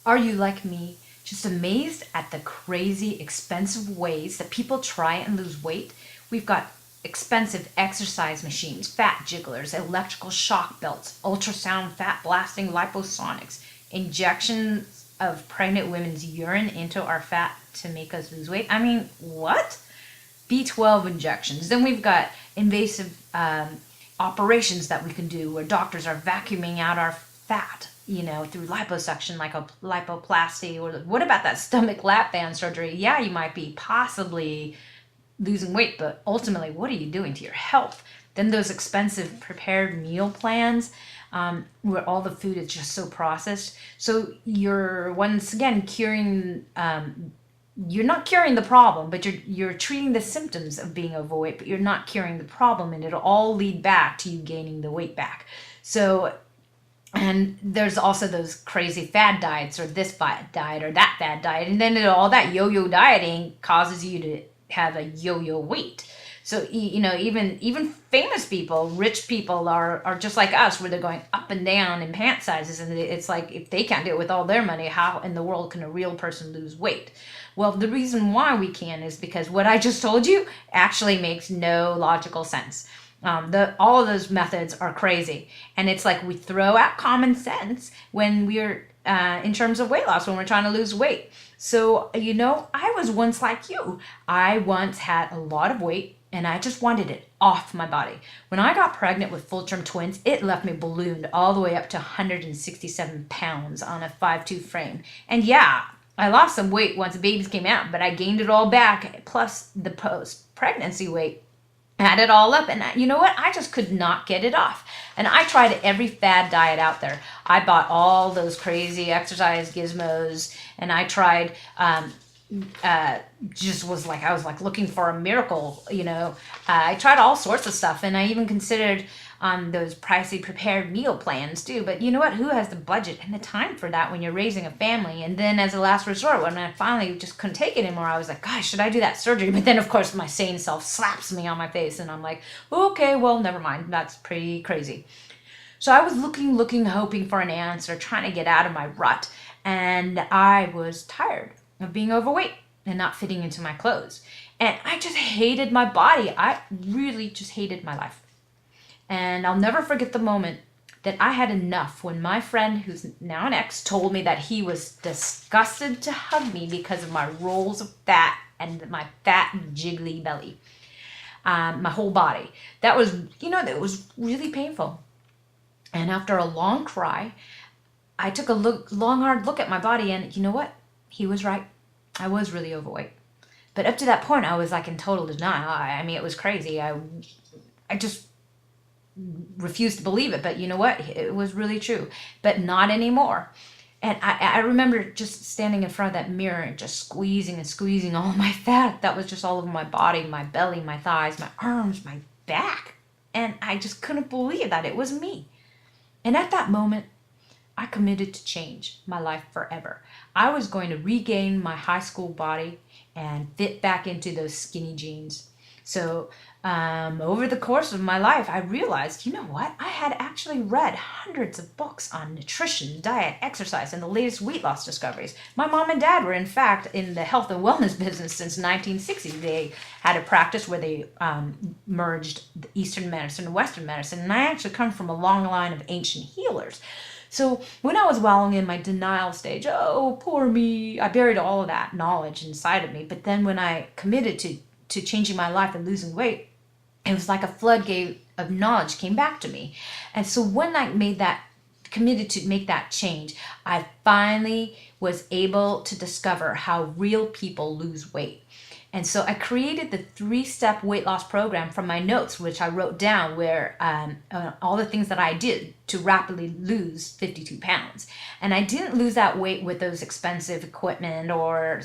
Are you like me, just amazed at the crazy expensive ways that people try and lose weight? We've got expensive exercise machines, fat jigglers, electrical shock belts, ultrasound fat blasting liposonics, injections of pregnant women's urine into our fat to make us lose weight. I mean, what? B12 injections. Then we've got invasive operations that we can do where doctors are vacuuming out our fat, through liposuction, like a lipoplasty. Or what about that stomach lap band surgery? Yeah, you might be possibly losing weight, but ultimately, what are you doing to your health? Then those expensive prepared meal plans, where all the food is just so processed. So you're once again curing. You're not curing the problem, but you're treating the symptoms of being overweight, but you're not curing the problem, and it'll all lead back to you gaining the weight back. So, and there's also those crazy fad diets, or this fad diet or that fad diet, and then all that yo-yo dieting causes you to have a yo-yo weight. So even famous people, rich people are just like us, where they're going up and down in pant sizes, and it's like, if they can't do it with all their money, how in the world can a real person lose weight? Well, the reason why we can is because what I just told you actually makes no logical sense. All of those methods are crazy, and it's like we throw out common sense when we're in terms of weight loss, when we're trying to lose weight. So I was once like you. I once had a lot of weight, and I just wanted it off my body. When I got pregnant with full-term twins, it left me ballooned all the way up to 167 pounds on a 5'2" frame. And yeah, I lost some weight once the babies came out, but I gained it all back, plus the post-pregnancy weight. Add it all up, and you know what? I just could not get it off. And I tried every fad diet out there. I bought all those crazy exercise gizmos, and I tried, I was like looking for a miracle, I tried all sorts of stuff, and I even considered those pricey prepared meal plans too. But you know what? Who has the budget and the time for that when you're raising a family? And then as a last resort, when I finally just couldn't take it anymore, I was like, gosh, should I do that surgery? But then of course my sane self slaps me on my face, and I'm like, okay, well, never mind. That's pretty crazy. So I was looking, hoping for an answer, trying to get out of my rut. And I was tired of being overweight and not fitting into my clothes. And I just hated my body. I really just hated my life. And I'll never forget the moment that I had enough when my friend, who's now an ex, told me that he was disgusted to hug me because of my rolls of fat and my fat, jiggly belly, my whole body. That was really painful. And after a long cry, I took a long, hard look at my body, and you know what? He was right. I was really overweight. But up to that point, I was like in total denial. I mean, it was crazy. I just refused to believe it, but you know what? It was really true, but not anymore. And I remember just standing in front of that mirror and just squeezing and squeezing all my fat that was just all over my body, my belly, my thighs, my arms, my back. And I just couldn't believe that it was me. And at that moment, I committed to change my life forever. I was going to regain my high school body and fit back into those skinny jeans. So over the course of my life, I realized, you know what? I had actually read hundreds of books on nutrition, diet, exercise, and the latest weight loss discoveries. My mom and dad were, in fact, in the health and wellness business since 1960. They had a practice where they merged Eastern medicine and Western medicine, and I actually come from a long line of ancient healers. So when I was wallowing in my denial stage, oh, poor me, I buried all of that knowledge inside of me. But then when I committed to changing my life and losing weight, it was like a floodgate of knowledge came back to me. And so when I committed to make that change, I finally was able to discover how real people lose weight. And so I created the 3-step weight loss program from my notes, which I wrote down, where all the things that I did to rapidly lose 52 pounds. And I didn't lose that weight with those expensive equipment or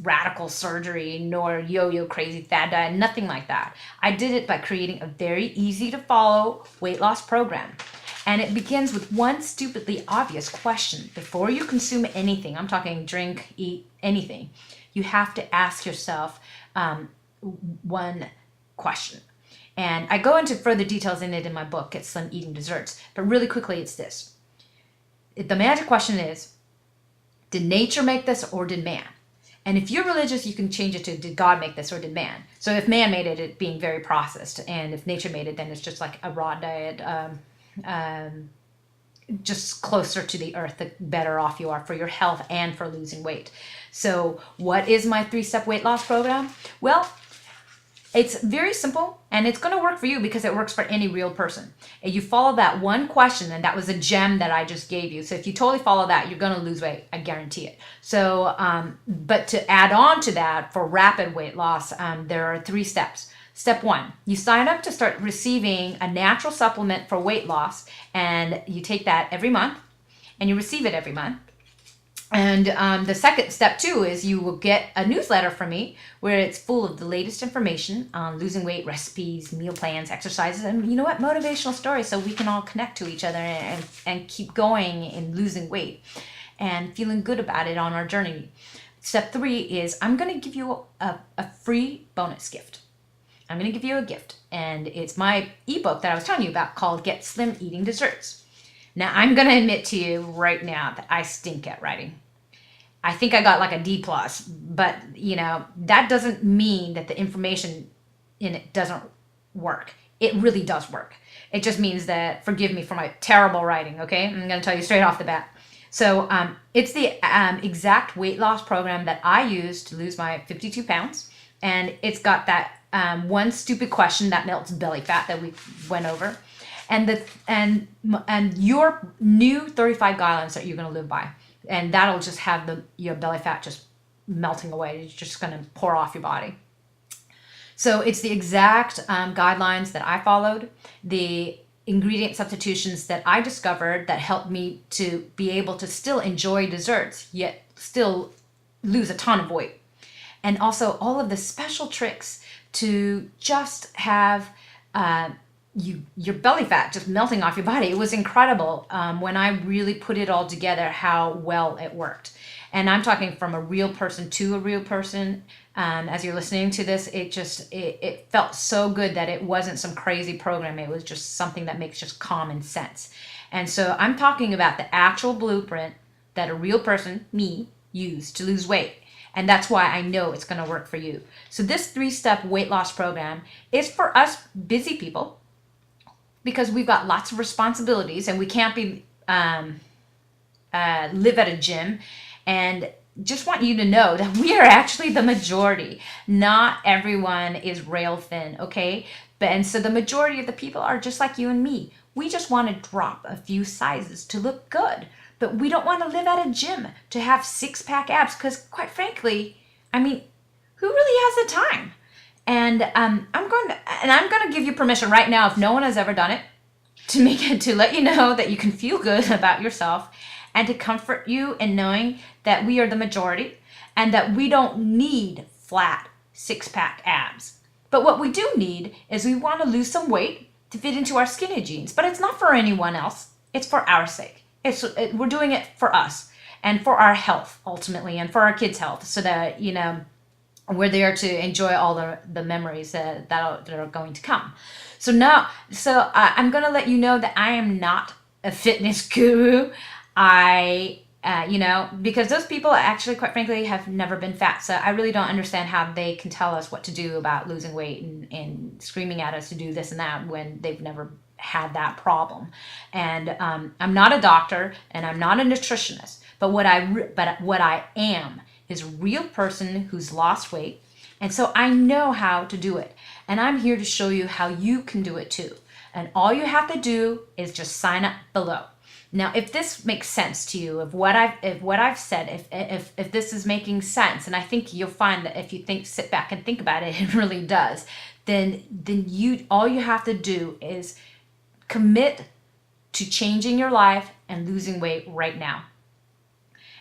radical surgery, nor yo-yo crazy fad diet, nothing like that. I did it by creating a very easy to follow weight loss program. And it begins with one stupidly obvious question. Before you consume anything, I'm talking drink, eat, anything, you have to ask yourself one question. And I go into further details in it in my book, Get Slim Eating Desserts. But really quickly, it's this. The magic question is, Did nature make this or did man? And if you're religious, you can change it to did God make this or did man? So if man made it, it being very processed. And if nature made it, then it's just like a raw diet, just closer to the earth, the better off you are for your health and for losing weight. So what is my 3-step weight loss program? Well, it's very simple, and it's going to work for you because it works for any real person. And you follow that one question, and that was a gem that I just gave you. So if you totally follow that, you're going to lose weight. I guarantee it. So, but to add on to that for rapid weight loss, there are 3 steps. Step 1, you sign up to start receiving a natural supplement for weight loss, and you take that every month, and you receive it every month. And the second step 2 is you will get a newsletter from me where it's full of the latest information on losing weight, recipes, meal plans, exercises, and you know what, motivational stories, so we can all connect to each other and keep going in losing weight and feeling good about it on our journey. Step 3 is I'm going to give you a free bonus gift. I'm going to give you a gift, and it's my ebook that I was telling you about called Get Slim Eating Desserts. Now, I'm going to admit to you right now that I stink at writing. I think I got like a D+, but that doesn't mean that the information in it doesn't work. It really does work. It just means that, forgive me for my terrible writing, okay? I'm going to tell you straight off the bat. So it's the exact weight loss program that I used to lose my 52 pounds. And it's got that one stupid question that melts belly fat that we went over. And your new 35 guidelines that you're going to live by. And that'll just have your belly fat just melting away. It's just going to pour off your body. So it's the exact guidelines that I followed, the ingredient substitutions that I discovered that helped me to be able to still enjoy desserts, yet still lose a ton of weight. And also all of the special tricks to just have your belly fat just melting off your body. It was incredible when I really put it all together, how well it worked. And I'm talking from a real person to a real person. As you're listening to this, it felt so good that it wasn't some crazy program. It was just something that makes just common sense. And so I'm talking about the actual blueprint that a real person, me, used to lose weight. And that's why I know it's going to work for you. So this 3-step weight loss program is for us busy people, because we've got lots of responsibilities and we can't be live at a gym. And just want you to know that we are actually the majority. Not everyone is rail thin, okay? And so the majority of the people are just like you and me. We just want to drop a few sizes to look good. But we don't want to live at a gym to have 6-pack abs, because quite frankly, I mean, who really has the time? And I'm going to give you permission right now, if no one has ever done it, to let you know that you can feel good about yourself and to comfort you in knowing that we are the majority and that we don't need flat 6-pack abs. But what we do need is we want to lose some weight to fit into our skinny jeans. But it's not for anyone else. It's for our sake. We're doing it for us and for our health ultimately, and for our kids' health, so that we're there to enjoy all the memories that are going to come. So I'm going to let you know that I am not a fitness guru. Because those people actually, quite frankly, have never been fat. So I really don't understand how they can tell us what to do about losing weight and screaming at us to do this and that when they've never had that problem. And I'm not a doctor and I'm not a nutritionist. But what I am is a real person who's lost weight. And so I know how to do it. And I'm here to show you how you can do it too. And all you have to do is just sign up below. Now, if this makes sense to you, if what I've said, if this is making sense, and I think you'll find that if you sit back and think about it, it really does, then all you have to do is commit to changing your life and losing weight right now.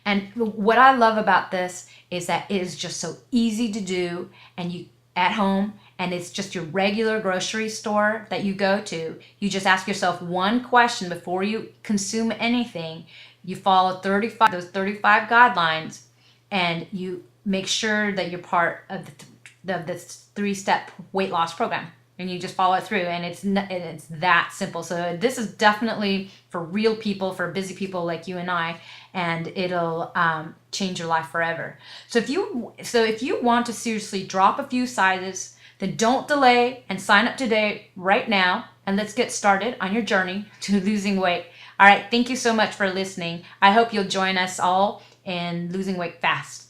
And what I love about this is that it is just so easy to do, and you at home, and it's just your regular grocery store that you go to. You just ask yourself one question before you consume anything. You follow those 35 guidelines, and you make sure that you're part of the 3-step weight loss program. And you just follow it through, and it's that simple. So this is definitely for real people, for busy people like you and I. and it'll change your life forever. So if you want to seriously drop a few sizes, then don't delay and sign up today, right now, and let's get started on your journey to losing weight. All right, thank you so much for listening. I hope you'll join us all in losing weight fast.